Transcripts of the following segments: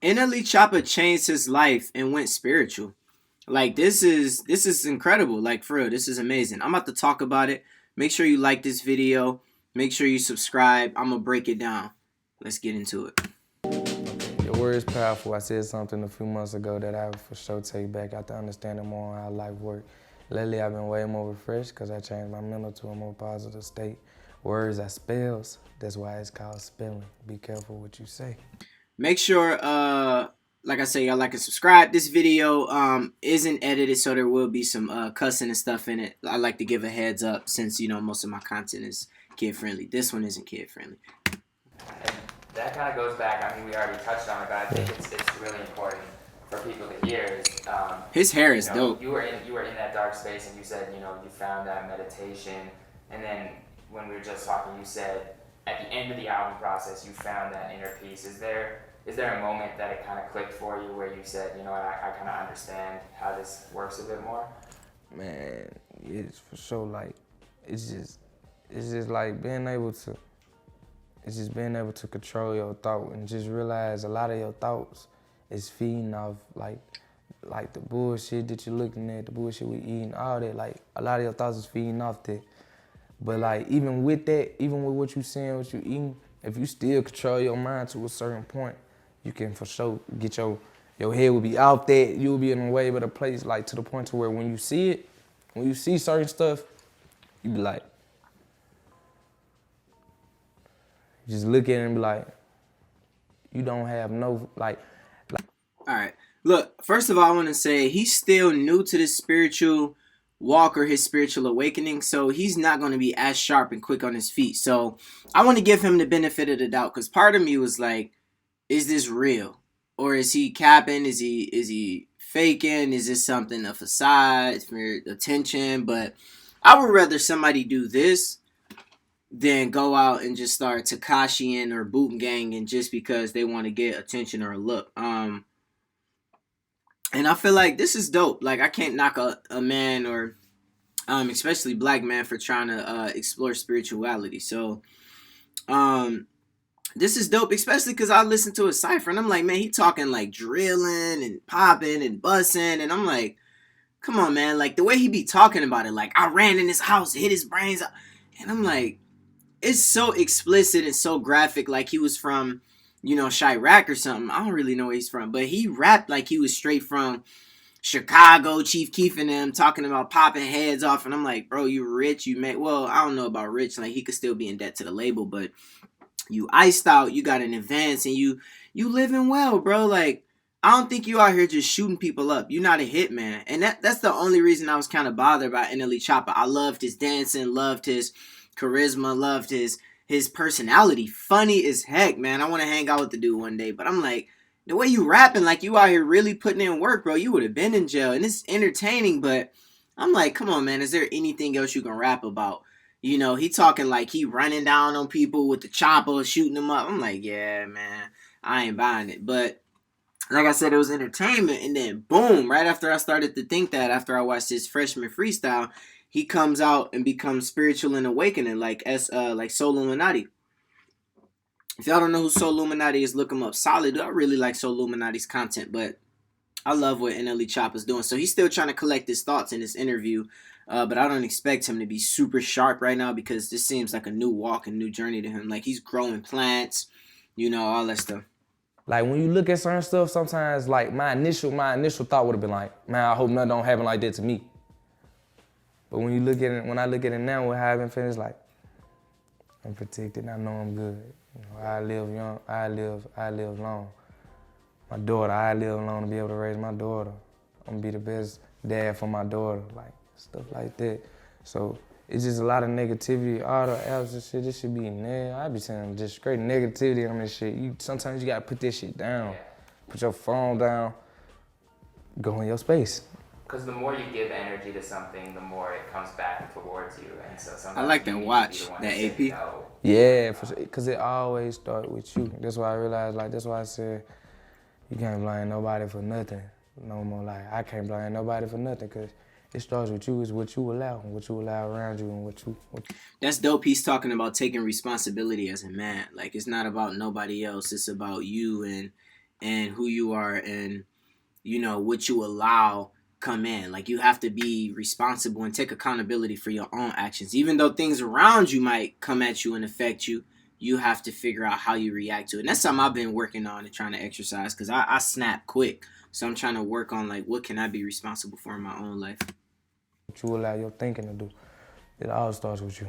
NLE Choppa changed his life and went spiritual. Like this is incredible. Like for real, this is amazing. I'm about to talk about it. Make sure you like this video. Make sure you subscribe. I'm gonna break it down. Let's get into it. Your word is powerful. I said something a few months ago that I for sure take back after understanding more on how life works. Lately, I've been way more refreshed because I changed my mental to a more positive state. Words are spells. That's why it's called spelling. Be careful what you say. Make sure like I say, y'all like and subscribe. This video isn't edited, so there will be some cussing and stuff in it. I like to give a heads up since most of my content is kid friendly. This one isn't kid friendly. And that kind of goes back, I mean, we already touched on it, but I think it's really important for people to hear is, his hair is dope. You were in that dark space and you said, you found that meditation, and then when we were just talking, you said at the end of the album process, you found that inner peace. Is there a moment that it kind of clicked for you where you said, you know what, I kind of understand how this works a bit more? Man, it's for sure like, it's just like being able to, it's just being able to control your thought and just realize a lot of your thoughts is feeding off like the bullshit that you're looking at, the bullshit we eating, all that. Like a lot of your thoughts is feeding off that. But like even with that, even with what you saying, what you eating, if you still control your mind to a certain point, you can for sure get your head will be out that, you'll be in a way but a place like to the point to where when you see it, when you see certain stuff, you be like, just look at it and be like, you don't have no, like. All right. Look, first of all, I want to say he's still new to this spiritual walk or his spiritual awakening, so he's not going to be as sharp and quick on his feet. So I want to give him the benefit of the doubt because part of me was like, is this real? Or is he capping? Is he faking? Is this something, a facade for attention? But I would rather somebody do this than go out and just start Takashiing or boot ganging just because they want to get attention or a look. And I feel like this is dope. Like I can't knock a man or especially black man for trying to explore spirituality. So this is dope, especially because I listened to a cipher and I'm like, man, he talking like drilling and popping and bussing, and I'm like, come on, man, like the way he be talking about it, like I ran in his house, hit his brains out, and I'm like, it's so explicit and so graphic, like he was from Chirac or something. I don't really know where he's from, but he rapped like he was straight from Chicago, Chief Keef and them, talking about popping heads off, and I'm like, bro, you rich, you make, well, I don't know about rich, like he could still be in debt to the label, but you iced out, you got an advance, and you living well, bro. Like I don't think you out here just shooting people up. You're not a hitman, and that's the only reason I was kind of bothered by NLE Choppa. I loved his dancing, loved his charisma, loved his personality. Funny as heck, man. I want to hang out with the dude one day, but I'm like, the way you rapping, like you out here really putting in work, bro. You would have been in jail, and it's entertaining, but I'm like, come on, man. Is there anything else you can rap about? He talking like he running down on people with the chopper, shooting them up. I'm like, yeah, man, I ain't buying it. But like I said, it was entertainment, and then boom, right after I started to think that, after I watched his freshman freestyle, he comes out and becomes spiritual and awakening, like Soul Illuminati. If y'all don't know who Soul Illuminati is, look him up. Solid. I really like Soul Illuminati's content, but I love what NLE Choppa's doing. So he's still trying to collect his thoughts in this interview, but I don't expect him to be super sharp right now because this seems like a new walk and new journey to him. Like he's growing plants, all that stuff. Like when you look at certain stuff, sometimes like my initial thought would have been like, man, I hope nothing don't happen like that to me. But when you look at it, when I look at it now, what happened finished, like I'm protected. I know I'm good. I live young. I live long. My daughter, I live long to be able to raise my daughter. I'm gonna be the best dad for my daughter, like stuff like that. So it's just a lot of negativity. All the apps and shit, this should be negative. I be saying just straight negativity on this shit. Sometimes you gotta put this shit down. Put your phone down. Go in your space. Because the more you give energy to something, the more it comes back towards you, and so sometimes I like that watch, that AP. No. Yeah, because it always starts with you. That's why I realized, like, that's why I said, you can't blame nobody for nothing no more. Like, I can't blame nobody for nothing because it starts with you. It's what you allow around you, and what you. That's dope. He's talking about taking responsibility as a man. Like, it's not about nobody else. It's about you and and who you are, and what you allow come in. Like, you have to be responsible and take accountability for your own actions. Even though things around you might come at you and affect you, you have to figure out how you react to it. And that's something I've been working on and trying to exercise, because I snap quick. So I'm trying to work on, like, what can I be responsible for in my own life. What you allow your thinking to do. It all starts with you.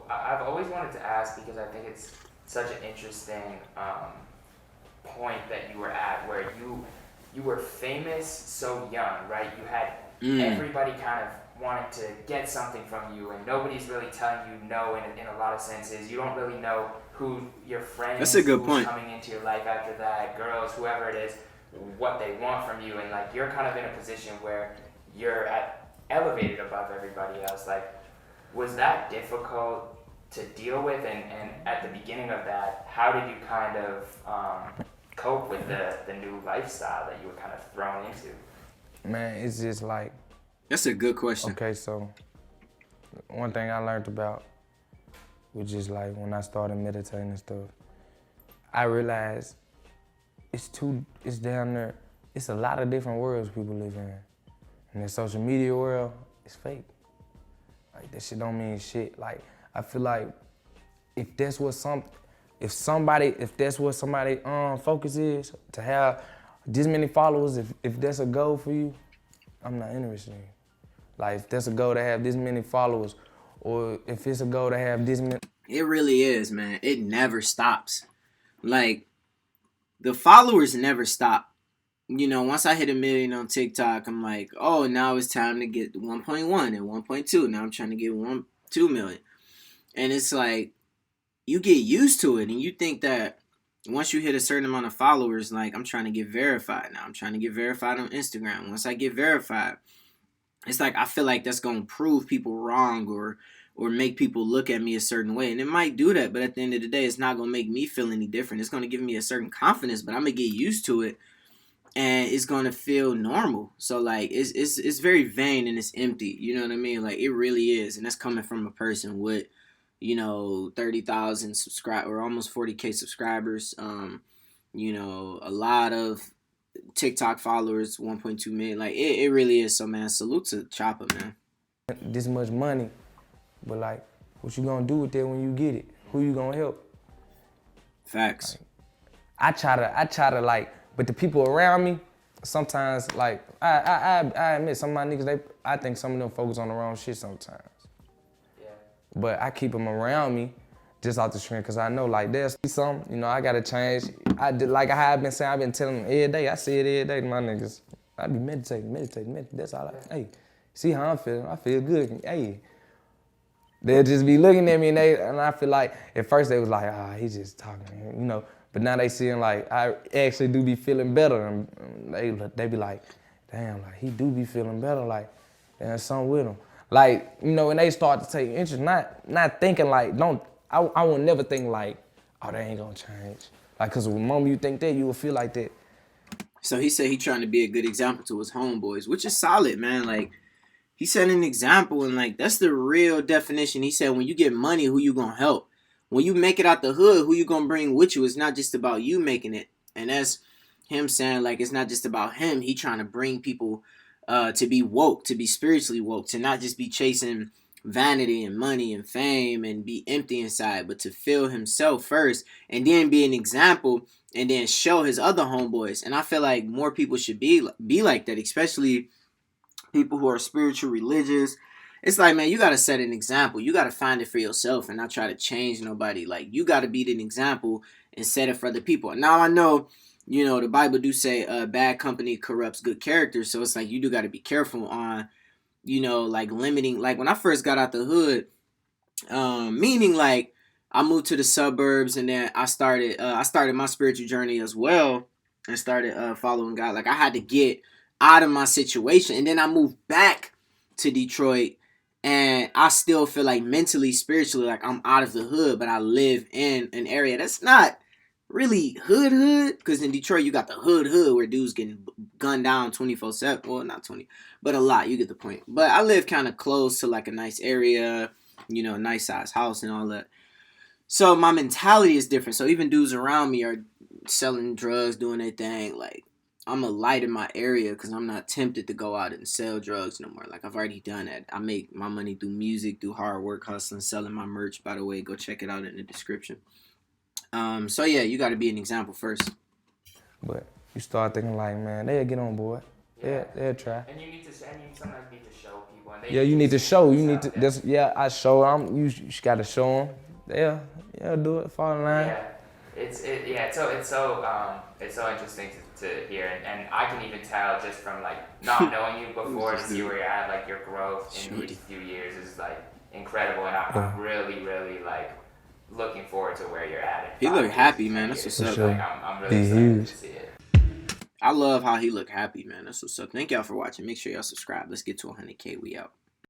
I've always wanted to ask, because I think it's such an interesting point that you were at, where you were famous so young, right? You had everybody kind of wanting to get something from you, and nobody's really telling you no in a lot of senses. You don't really know who your friends, That's a good who's point. coming into your life after that, girls, whoever it is, what they want from you, and like you're kind of in a position where you're elevated above everybody else. Like, was that difficult to deal with? And at the beginning of that, how did you kind of cope with the new lifestyle that you were kind of thrown into? Man, it's just like, That's a good question. okay, so one thing I learned about was just like when I started meditating and stuff, I realized it's down there, it's a lot of different worlds people live in. And the social media world is fake. Like, that shit don't mean shit. Like, I feel like if that's what somebody focus is, to have this many followers, if that's a goal for you, I'm not interested in it. Like, if that's a goal to have this many followers, or if it's a goal to have this many. It really is, man. It never stops. Like, the followers never stop. Once I hit 1 million on TikTok, I'm like, oh, now it's time to get 1.1 and 1.2. Now I'm trying to get 2 million. And it's like, you get used to it, and you think that once you hit a certain amount of followers, like, I'm trying to get verified now. I'm trying to get verified on Instagram. Once I get verified, it's like I feel like that's going to prove people wrong, or make people look at me a certain way. And it might do that, but at the end of the day, it's not going to make me feel any different. It's going to give me a certain confidence, but I'm going to get used to it, and it's going to feel normal. So, like, it's very vain and it's empty. You know what I mean? Like, it really is. And that's coming from a person with, 30,000 subscribers, or almost 40K subscribers. A lot of TikTok followers, 1.2 million. Like, it really is. So, man, salute to Choppa, man. This much money, but like, what you gonna do with that when you get it? Who you gonna help? Facts. I try to like, but the people around me, sometimes, like, I admit, some of my niggas, I think some of them focus on the wrong shit sometimes. Yeah. But I keep them around me just off the screen, because I know, like, there's something, I gotta change. Like I have been saying, I've been telling them every day, I say it every day to my niggas. I be meditating. That's all hey, see how I'm feeling? I feel good. Hey. They'll just be looking at me, and I feel like, at first they was like, he's just talking, But now they seeing, like, I actually do be feeling better. And they be like, damn, like, he do be feeling better, like, there's something with him. Like, and they start to take interest, not thinking like, I will never think like, oh, they ain't gonna change. Like, cause the moment you think that, you will feel like that. So he said he trying to be a good example to his homeboys, which is solid, man. Like, he set an example, and like, that's the real definition. He said, when you get money, who you gonna help? When you make it out the hood, who you gonna bring with you? It's not just about you making it. And that's him saying, like, it's not just about him. He trying to bring people to be woke, to be spiritually woke, to not just be chasing vanity and money and fame and be empty inside, but to feel himself first, and then be an example, and then show his other homeboys. And I feel like more people should be like that, especially people who are spiritual, religious. It's like, man, you got to set an example. You got to find it for yourself and not try to change nobody. Like, you got to be an example and set it for the people. Now, I know, the Bible do say bad company corrupts good character. So it's like, you do got to be careful on, like, limiting. Like, when I first got out the hood, meaning, like, I moved to the suburbs, and then I started my spiritual journey as well, and started following God. Like, I had to get out of my situation, and then I moved back to Detroit, and I still feel like mentally, spiritually, like I'm out of the hood, but I live in an area that's not really hood, because in Detroit you got the hood where dudes getting gunned down 24/7. Well, not 20, but a lot. You get the point. But I live kind of close to like a nice area, nice size house and all that. So my mentality is different. So even dudes around me are selling drugs, doing their thing. Like, I'm a light in my area because I'm not tempted to go out and sell drugs no more. Like, I've already done that. I make my money through music, through hard work, hustling, selling my merch. By the way, go check it out in the description. So yeah, you got to be an example first. But you start thinking like, man, they'll get on board. Yeah. They'll try. And you sometimes need to show people. And they Yeah, you need to show. You need to. Yeah. That's, yeah, I show them. You got to show them. Yeah, do it. Fall in line. Yeah, it's so interesting to hear, and I can even tell just from like not knowing you before to see where you're at, like your growth in these few years is like incredible, and I'm really like looking forward to where you're at. He look happy, man. That's what's up. Sure. Like, I'm really excited to see it. I love how he look happy, man. That's what's up. Thank y'all for watching. Make sure y'all subscribe. Let's get to 100K. We out.